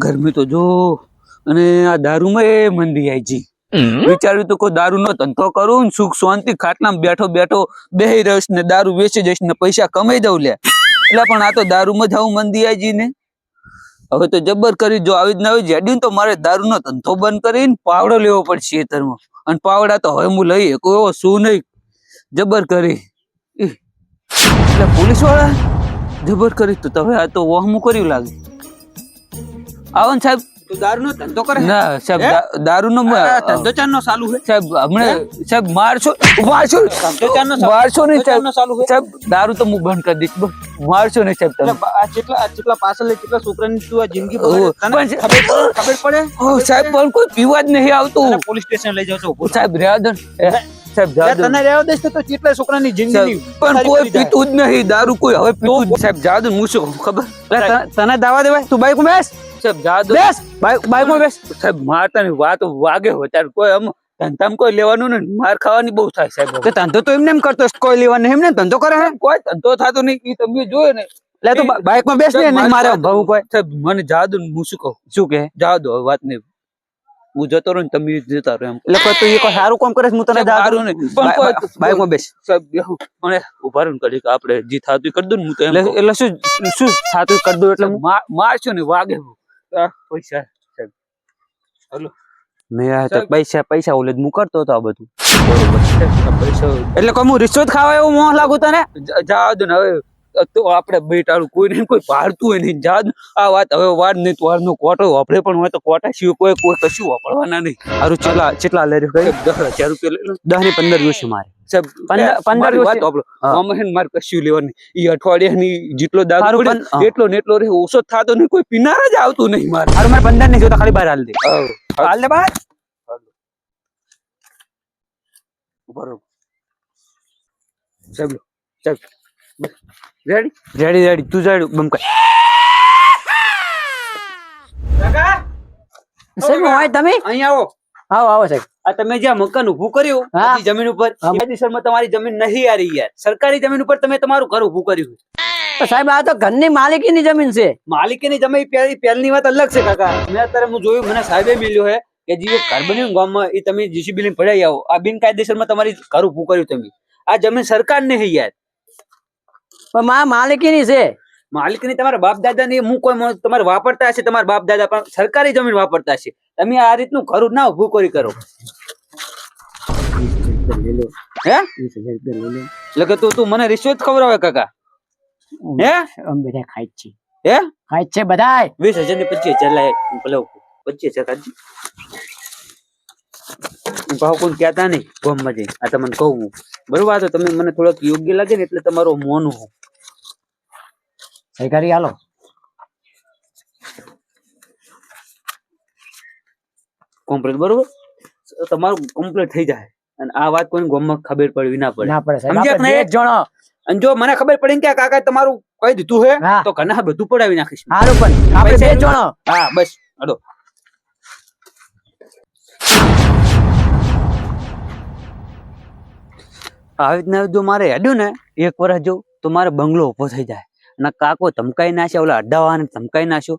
ગરમી તો જો અને આ દારૂમાં એ મંદી આવી જી વિચાર્યું તો કોઈ દારૂ નો ધંધો કરું ને સુખ શાંતિ ખાટલામાં બેઠો બેઠો બેહી રહીશ ને દારૂ વેચી જઈશ ને પૈસા કમાઈ દઉં લે એટલે પણ આ તો દારૂમાં જ આવું મંદી આવી જી ને હવે તો જબર કરી જો આવી જ ના આવી જેડી તો મારે દારૂનો ધંધો બંધ કરીને પાવડો લેવો પડશે ખેતરમાં અને પાવડા તો હવે હું લઈ શકું એવો શું નહીં જબર કરી એટલે પોલીસ વાળા જબર કરી તો હવે આ તો વહમું કર્યું લાગે આવો ને સાહેબ દારૂ નો ધંધો કરે ના સાહેબ દારૂ નો ધંધો ચાર નો ચાલુ છે સાહેબ હમણાં સાહેબ મારશો મારશો નહીં સાહેબ દારૂ તો હું બંધ કરી દઈશ મારશો નહીં સાહેબ તમે કેટલા પાછળ કેટલા છોકરાની તું આ જિંદગી ખબર પડે સાહેબ પણ કોઈ પીવા જ નહીં આવતું પોલીસ સ્ટેશન લઈ જાવ છો સાહેબ રહ્યા દો સાહેબ તને રહેવા દેશ તો કેટલા છોકરાની જિંદગી પણ કોઈ પીતું જ નહીં દારૂ કોઈ હવે પીતું સાહેબ જાદુ હું શું ખબર તને દાવા દેવાય તું બાઈક બેસ સાહેબ જાદુ બેસ બાઈક માં બેસ સાહેબ મારતા ની વાત વાગે હોય ત્યારે કોઈ આમ ધંધામાં કોઈ લેવાનું ને માર ખાવાની બહુ થાય સાહેબ ધંધો તો એમને એમ કરતો કોઈ લેવાનું એમને ધંધો કરે કોઈ ધંધો થતો નહીં એ તમે જોયો ને એટલે તું બાઈક માં બેસ ને મારે ભાવ કોઈ સાહેબ મને જાદુ હું શું કહું શું કે જાદુ હવે વાત નહીં હું જતો રહું ને તમે જતા રહો એમ એટલે તું એ કોઈ સારું કામ કરે હું તને સારું નહીં પણ કોઈ બાઈક માં બેસ સાહેબ મને ઉભા રહું કરી આપણે જે થતું કરી દઉં ને હું તો એટલે શું થાતું કરી દઉં એટલે મારશો ને વાગે પૈસા સાહેબ હલો મેં પૈસા ઓલે હું કરતો હતો આ બધું બરોબર પૈસા એટલે કોઈ હું રિશ્વત ખાવા એવું મોહ લાગુ તને જવા દો ને હવે તો આપણે બેટાડું કોઈ નહીં કોઈ પાડતું હોય નહીં જા આ વાત હવે વાર નહીં વાર નો કોટો વાપરે પણ હોય તો કોટા સિવાય કોઈ કશું વાપરવાના નહીં સારું ચેટલા લઈ રહ્યું 10,000 રૂપિયા લઈ લો 10 ને 15 દિવસ મારે સાહેબ 15 વાત આપણો આમાં મારે કશું લેવાનું એ અઠવાડિયાની જેટલો દારૂ પડે એટલો ને એટલો રહે ઓછો થતો નહીં કોઈ પીનાર જ આવતું નહીં મારે સારું મારે 15 નહીં જોતા ખાલી બહાર હાલ દે હાલ દે બહાર બરોબર સાહેબ સાહેબ રેડી તું જાડ બમ કર સાહેબ હોય તમે અહીંયા આવો સાહેબ આ તમે જ્યાં મકાન ઉભું કર્યું બધી જમીન ઉપર કાયદેસરમાં તમારી જમીન નહીં આ રહી યાર સરકારી જમીન ઉપર તમે તમારું ઘર ઉભું કર્યું સાહેબ આ તો ઘરની માલિકીની જમીન છે માલિકીની જમીન પહેલની વાત અલગ છે કાકા મેં અત્યારે હું જોયું મને સાહેબે મળ્યો હે કે જે ઘર બન્યું ગામમાં એ તમે જીસીબી લઈને પડાઈ આવો આ બિનકાયદેસરમાં તમારી ઘર ઉભું કર્યું તમે આ જમીન સરકાર નહીં યાર પણ માલિકીની છે માલિકીની તમારા બાપ દાદા ની હું કોઈ તમારે વાપરતા હશે તમારા બાપ દાદા પણ સરકારી જમીન વાપરતા હશે તમે આ રીતનું ઘર ના ઉભું કરી કરો હે એટલે કે તું મને રિશ્વત ખવડાવે કાકા હે બધા ખાય છે હે ખાય છે બધા 20,000 ને 25,000 લાય ભલે 25,000 કાઢી ભાવ કોઈ કહેતા નહીં ગામમાં જઈને આ તમને કહું બરોબર તો તમે મને થોડોક યોગ્ય લાગે ને એટલે તમારો મોન હું સરકારી હાલો કમ્પ્લીટ બરોબર તમારું કમ્પ્લીટ થઈ જાય અને આ વાત કોઈ ગામમાં ખબર પડવી ના પડે સમજ્યા ને એક જણો અને જો મને ખબર પડી કે કાકા તમારું કહી દીધું હે તો ઘણા બધું પડાવી નાખીશ સારું પણ આપણે બે જણો હા બસ હડો આવી રીતના જો મારે હેડ્યું ને એક વર્ષ જો તો મારે બંગલો ઉભો થઈ જાય અને કાકો ધમકાઈ નાખ્યા ઓલા અડ્ડાવાને ધમકાઈ નાખ્યો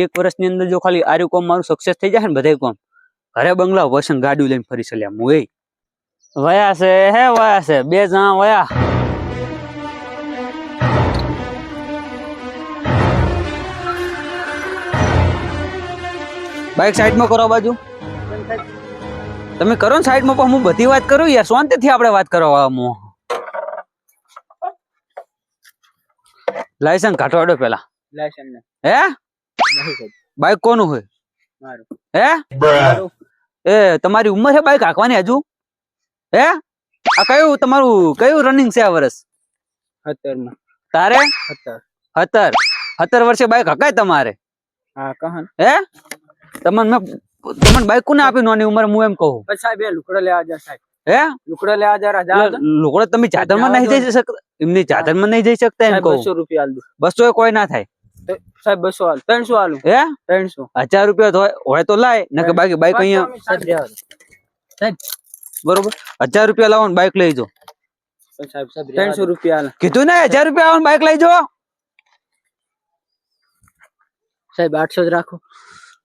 એક વર્ષની અંદર જો ખાલી આર્યું કોમ મારું સક્સેસ થઈ જાય ને બધા કોમ ઘરે બંગલા વસન ગાડી લઈને ફરી ચલ્યા હું વયા છે વયા છે બે જણા વયા બાઈક સાઈડમાં કરો બાજુ તમે કરો ને સાઈડમાં પણ હું બધી વાત કરું યાર શાંતિથી આપણે વાત કરવા લાયસન્સ કાઢવાડો પેલા લાયસન્સ હે બાઈક કોનું હોય મારું હે એ તમારી ઉંમર છે બાઈક હાંકવાની હજુ હે આ કયું રનિંગ છે આ વર્ષ 17 માં તારે 17 વર્ષે બાઈક હકાય તમારે હા કહન હે તમને બાઈક કોને આપી નાની ઉંમર હું એમ કહું સાહેબ લુકડો લેવા જા સાહેબ હે લુકડો લેવા જા લુકડો તમે ચાદરમાં નહીં જઈ શકતા એમની ચાદરમાં નહીં જઈ શકતા એમ કહું 200 રૂપિયા આલ દો 200 કોઈ ના થાય સાહેબ 200 આલ 300 આલું હે 300 1000 રૂપિયા હોય તો લાય નકે બાકી બાઈક અહીંયા સાહેબ બરોબર 1000 રૂપિયા લાવો ને બાઈક લઈ જો સાહેબ 300 રૂપિયા આલ કીધું ને 1000 રૂપિયા આવો ને બાઈક લઈ જો સાહેબ 800 જ રાખો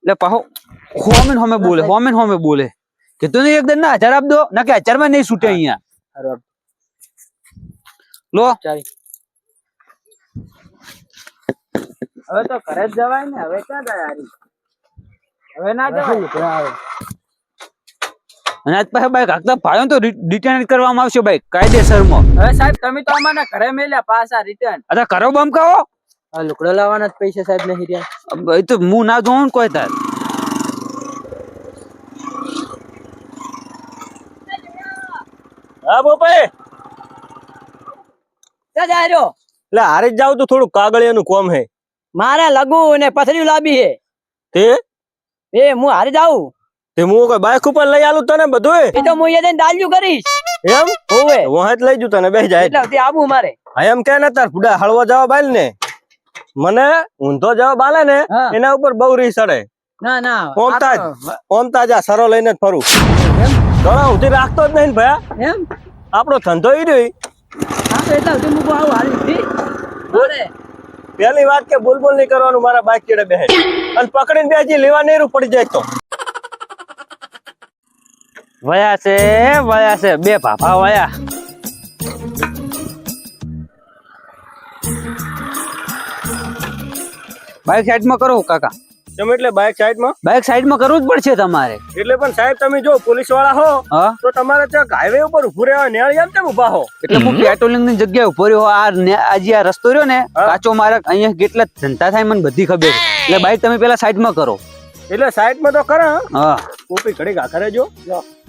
એટલે પાહો હોમે બોલે કે તું એકદમ ના 1000 આપ દો ના કે 1000 માં નહીં છૂટે અહીંયા હારું આપ. લો ચાલ. હવે તો ઘરે જ જવાય ને, હવે ક્યાં જાય હારી? હવે ના જવાય. અને આજ પાસે બાઈક હાકતા ભાડો તો રિટર્ન કરવામાં આવશે બાઈક કાયદેસરમાં. હવે સાહેબ તમે તો અમારા ઘરે મેલ્યા પાછા રિટર્ન. અરે કરો બમકાવો આ લુકડો લાવવાના જ પૈસા સાહેબ નહીં રહ્યા. એ તો હું ના જોઉં ને કોઈ તાર હા બોપાઈ ક્યાં જાય રહ્યો? એટલે હારે જ જાવ તો થોડું કાગળિયાનું કોમ હે મારે લગુ ને પથરી લાવી હે. તે એ હું હારી જાઉં. તે હું કોઈ બાઈક ઉપર લઈ આલું તને બધું એ તો હું એ ડાલ્યું કરીશ. એમ હોવે હું જ લઈ જુ તને બેસી જાય એટલે તે આવું મારે. હા એમ કે ને તાર ફુડા હળવો જવાબ આલ ને મને ઊંધો જવાબ આલે ને હા. એના ઉપર બહુ રી સડે. ના ના ઓમતા જા સરો લઈને જ ફરું ઘણા ઉધી રાખતો જ નહીં ને ભયા. એમ આપણો ધંધો ઈ રહ્યો. હા તો એટલે હું આવું હારી. બોલે પેલી વાત કે બોલ નહીં કરવાનું મારા બાઈક ચેડે બેહે અને પકડીને બેજી લેવા નેરું પડી જાય તો વયા છે બે ભાભા વયા બાઈક સાઈડમાં કરો કાકા. તમે એટલે બાઈક સાઈડમાં બાઈક સાઈડમાં કરવું જ પડશે તમારે. એટલે પણ સાહેબ તમે જો પોલીસ વાળા હો હા તો તમારે ત્યાં હાઈવે ઉપર ઉભું રહેવા નેળ એમ કેમ ઉભા હો? એટલે હું પેટ્રોલિંગ ની જગ્યાએ ઉભો રહ્યો. આજે આ રસ્તો રહ્યો ને કાચો માર્ગ અહીંયા કેટલા ધંધા થાય મને બધી ખબર છે. એટલે બાઈક તમે પેલા સાઈડમાં કરો. એટલે સાઈડમાં તો કરે હા કોપી ઘડી ઘાઘરે જો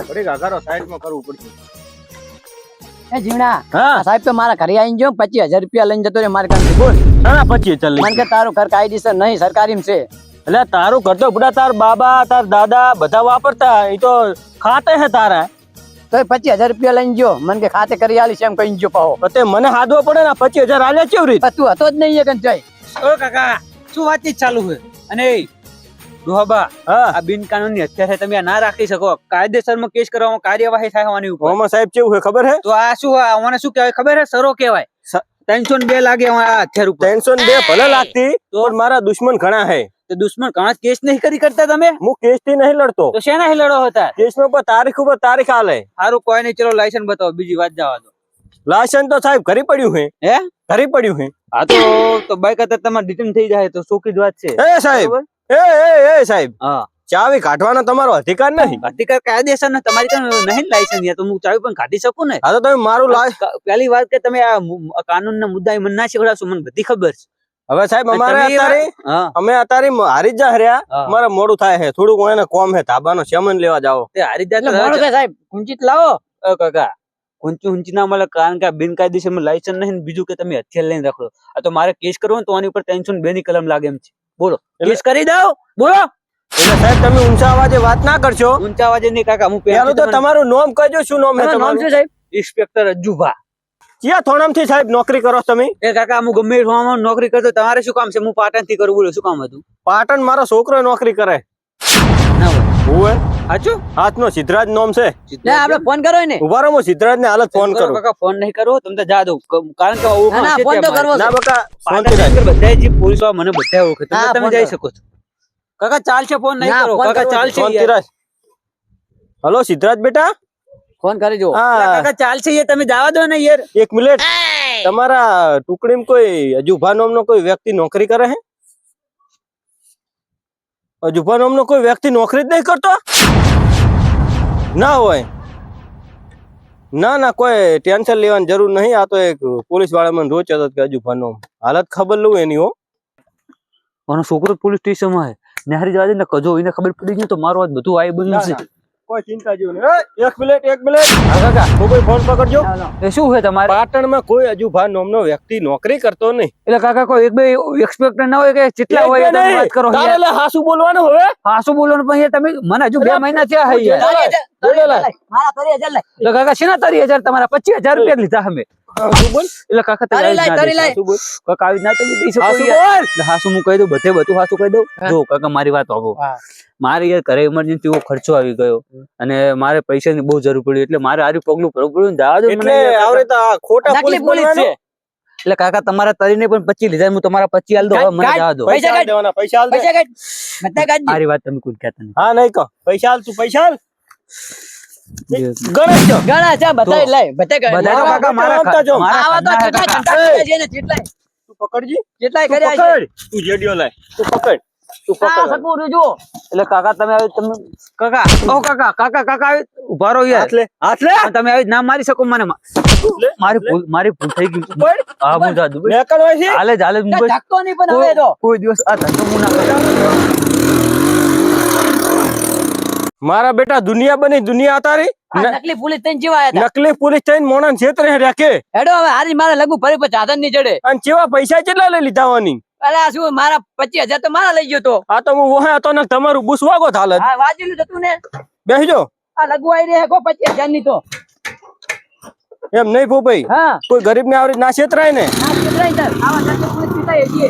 ઘડી ઘાઘરો સાઈડમાં કરવું પડશે. એ જીવણા હા સાહેબ તો મારા ઘરે આવીને જો 25000 રૂપિયા લઈને જતો રે મારે કાંઈ બોલ. ના 25 ચાલ મને કે તારું ઘર કાયદેસર નહીં સરકારી છે. એટલે તારું કરતો બુડા તાર બાબા તાર દાદા બધા વાપરતા એ તો ખાતે હે તારા તો 25000 રૂપિયા લઈને જો મને કે ખાતે કરી આલીશ એમ કહીને જો પાહો. તે મને હાદવો પડે ને 25000 આલ્યા કેવી રીત? પણ તું હતો જ નહીં એ જય. ઓ કાકા શું વાતચીત ચાલુ છે? અને ડોહાબા હા આ બિનકાનૂની હત્યા છે તમે આ ના રાખી શકો. કાયદેસરમાં કેસ કરવામાં કાર્યવાહી થાય આની ઉપર. ઓમાં સાહેબ કેવું હે ખબર હે? તો આ શું આને શું કહેવાય ખબર હે? સરો કહેવાય. 302 લાગે આ હથિયાર ઉપર. 302 ભલે લાગતી પણ મારા દુશ્મન ઘણા હે. તો દુશ્મન ઘણા કેસ નહીં કરી કરતા તમે? હું કેસ થી નહીં લડતો. તો શેના હે લડો હતા? કેસ નો પર તારીખ ઉપર તારીખ આલે. સારું કોઈ નહીં, ચલો લાયસન્સ બતાવો, બીજી વાત જવા દો. લાયસન્સ તો સાહેબ ઘરે પડ્યું હે. હે ઘરે પડ્યું હે. હા તો બાઈક હતા તમારે ડિટેન થઈ જાય તો ચોખ્ખી જ વાત છે. એ સાહેબ બરોબર? એ સાહેબ હા ચાવી કાઢવાનો તમારો અધિકાર નહીં. અધિકાર કાયદેસર ને તમારી કાન નહીં લાયસન્સ યા તો હું ચાવી પણ કાઢી શકું ને. હા તો તમે મારું પહેલી વાત કે તમે આ કાનૂન ના મુદ્દા મને ના શીખડાવશો, મને બધી ખબર છે. હવે સાહેબ અમારે અત્યારે હા અમે અત્યારે હારી જ રહ્યા. હા. મારે મોડું થાય છે થોડુંક એને કોમ હે ધાબાનો સેમન લેવા જાઓ. તે હારી જાય એટલે મોડું થાય સાહેબ કુંચિત લાવો. કાકા ઊંચી ના મળે કારણ કે આ બિનકાયદેસર લાયસન્સ નહીં ને બીજું કે તમે હથિયાર લઈને રાખો. આ તો મારે કેસ કરવો ને તો આની ઉપર 302 ની કલમ લાગે એમ છે. બોલો કેસ કરી દઉં? બોલો. એટલે સાહેબ તમે ઊંચા અવાજે વાત ના કરશો. ઊંચા અવાજે નહીં કાકા. હું પેલું તો તમારું નામ કહેજો. શું નામ હે તમારું નામ તમારું? શું સાહેબ? ઇન્સ્પેક્ટર અજ્જુભા. ક્યાં થોડામથી સાહેબ નોકરી કરો તમે? એ કાકા હું ગમે એ ફોર્મમાં નોકરી કરતો, તમારે શું કામ છે? હું પાટણ થી કરું. બોલો શું કામ હતું? પાટણ મારો છોકરો નોકરી કરે. ના હોય હું સાચું? હાથનો સિદ્ધરાજ નામ છે. લે આપણે ફોન કરો ને. ઉભા રહો હું સિદ્ધરાજ ને હાલત ફોન કરું. કાકા ફોન નહીં કરો, તમે તો જા દો કારણ કે ના, ના, ફોન તો કરવો. ના બકા પાટણની શાંતિ અંદર બધા જે પોલીસ વાળા મને બધા ઓળખે. હા, તમે ફોન જઈ કરો. શકો છો. કાકા ચાલશે, ફોન નહીં ના, કરો. ફોન કાકા કરવો. ચાલશે શાંતિ યાર. રાખ. હલો સિદ્ધરાજ બેટા. ફોન કરી જો. હા કાકા ચાલશે યાર, તમે જવા દો ને યાર. એક મિનિટ. તમારા ટુકડીમાં કોઈ અજુભા નામનો કોઈ વ્યક્તિ નોકરી કરે છે? અજુભા નામનો કોઈ વ્યક્તિ નોકરી જ નહીં કરતો? ના હોય. ના ના કોઈ ટેન્શન લેવાની જરૂર નહીં. આ તો એક પોલીસ વાળા મને રોજ હતો કે અજુભા નામ હાલત ખબર લઉં એની હો. આનો છોકરો પોલીસ સ્ટેશન માં નેહરી જવા દે ને કજો એને ખબર પડી ગઈ તો મારો આજ બધું આઈ બન્યું છે. કોઈ ચિંતા જેવું નહીં. એક મિનિટ હા કાકા કોઈ ફોન પકડજો. એ શું છે તમારે? પાટણમાં કોઈ અજુભા નામનો વ્યક્તિ નોકરી કરતો નહીં. એટલે કાકા કોઈ એક બે એક્સપેક્ટર ના હોય કે કેટલા હોય એ તમે વાત કરો તારે યાર. એટલે હાસું બોલવાનું હવે. હા શું બોલવાનું પણ યાર તમે મને હજુ 2 મહિના થયા હે યાર. મારા 30000 લે. એટલે કાકા શેના 30000 તમારા 25000 રૂપિયા લીધા અમે. હાસું બોલ. એટલે કાકા તમે તારી લાય, તારી લાય. હાસું બોલ. કાકા આવી ના તમે દઈ શકો હાસું યાર. બોલ. એટલે હાસું હું કહી દઉં, બધું હાસું કહી દઉં. જો કાકા મારી વાત સાંભળો. હા. મારે યાર ઘરે ઇમરજન્સી એવો ખર્ચો આવી ગયો અને મારે પૈસાની બહુ જરૂર પડી એટલે મારે આરી પગલું ભરવું પડ્યું ને જવા દો મને એટલે યાર કાકા. આવરે તો આ ખોટા નકલી પોલીસ પોલીસ છે. એટલે કાકા તમારા તરીને પણ 25 લીધા હું તમારા 25 આલ દો હવે મને જવા દો પૈસા કાઢ. દેવાના પૈસા હાલ દે. પૈસા કાઢ. બધા કાઢ. મારી વાત તમે કોઈ કહેતા નહીં હા નહીં કહો પૈસા હાલ તું પૈસા હાલ ગણેશ જો ઘણા છે બધા લાય બધા કાઢ. બધા તો કાકા મારા આપતા જો. આવા તો ઘરના કેટલાય કાકા. ધંધા કર્યા છે ને, કેટલાય તું પકડજી કેટલાય તું કર્યા છે. પકડ તું જેડિયો લાય તું પકડ તું આ પકડ સકું જો એટલે કાકા તમે આવી તમે કાકા ઓ કાકા કાકા કાકા આવી ઉભા રહો યાર હાથ લે હાથ લે પણ તમે આવી ના મારી શકો મને મારી ભૂલ થઈ ગઈ પકડ હા હું જા દઉં નેકળ હોય છે હાલે જ હાલે જ હું ધક્કો નહીં પણ હવે તો કોઈ દિવસ આ ધંધો હું ના કરું મારા બેટા દુનિયા બની દુનિયા તારી આ નકલી પોલીસ થઈને જેવા આયા નકલી પોલીસ થઈને મોણા છેતરે રાખે તા. હેડો હવે હારી મારા લગુ ફરી પછી સાધન ની ચડે. અને ચેવા પૈસા કેટલા લઈ લીધા હોવાની અરે આ શું મારા 25,000 તો મારા લઈ ગયો તો. આ તો હું વહે હતો ને તમારું બુસ વાગો થાલે હા વાજેલું જ હતું ને. બેસજો આ લગુ આવી રહ્યા કો 25,000 ની તો. એમ નહીં ભાઈ હા કોઈ ગરીબ ને આવરી ના છેતરાય ને આ કેટલાય તાર આવા નકલી પોલીસ પીતા છીએ.